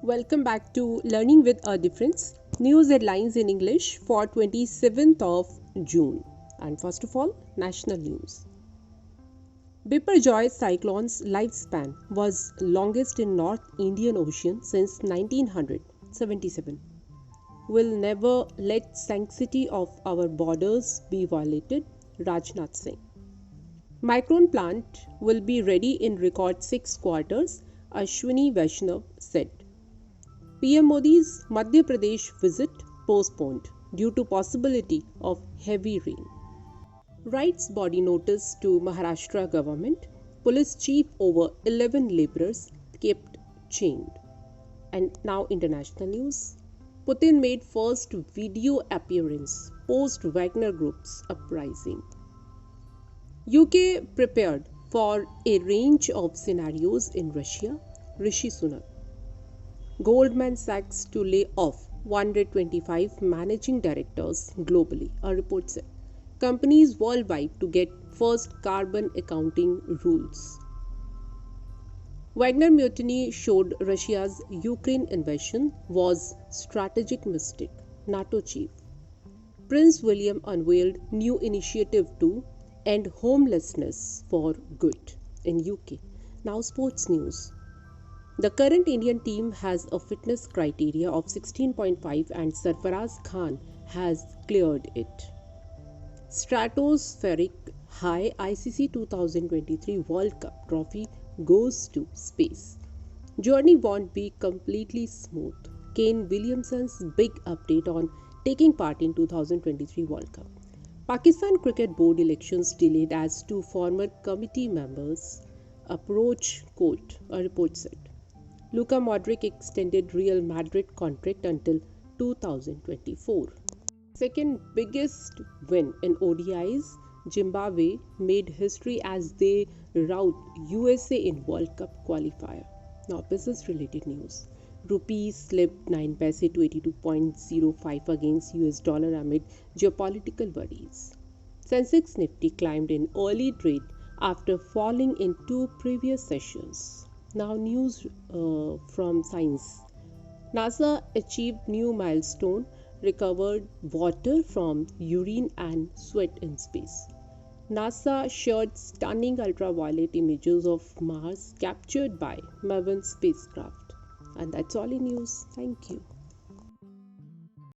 Welcome back to Learning with a Difference. News headlines in English for 27th of June. And first of all, national news. Biparjoy cyclone's lifespan was longest in North Indian Ocean since 1977. Will never let sanctity of our borders be violated, Rajnath Singh. Micron plant will be ready in record 6 quarters, Ashwini Vaishnav said. PM Modi's Madhya Pradesh visit postponed due to possibility of heavy rain. Rights body notice to Maharashtra government. Police chief over 11 laborers kept chained. And now international news. Putin made first video appearance post Wagner Group's uprising. UK prepared for a range of scenarios in Russia, Rishi Sunak. Goldman Sachs to lay off 125 managing directors globally, a report said. Companies worldwide to get first carbon accounting rules. Wagner mutiny showed Russia's Ukraine invasion was strategic mistake, NATO chief. Prince William unveiled new initiative to end homelessness for good in UK. Now sports news. The current Indian team has a fitness criteria of 16.5 and Sarfaraz Khan has cleared it. Stratospheric high ICC 2023 World Cup trophy goes to space. Journey won't be completely smooth. Kane Williamson's big update on taking part in 2023 World Cup. Pakistan Cricket Board elections delayed as two former committee members approach court, a report said. Luka Modric extended Real Madrid contract until 2024. Second biggest win in ODIs, Zimbabwe made history as they rout USA in World Cup qualifier. Now business related news. Rupee slipped 9 paise to 82.05 against US dollar amid geopolitical worries. Sensex Nifty climbed in early trade after falling in two previous sessions. Now news from science. NASA achieved new milestone, recovered water from urine and sweat in space. NASA shared stunning ultraviolet images of Mars captured by Maven spacecraft. And that's all in news. Thank you.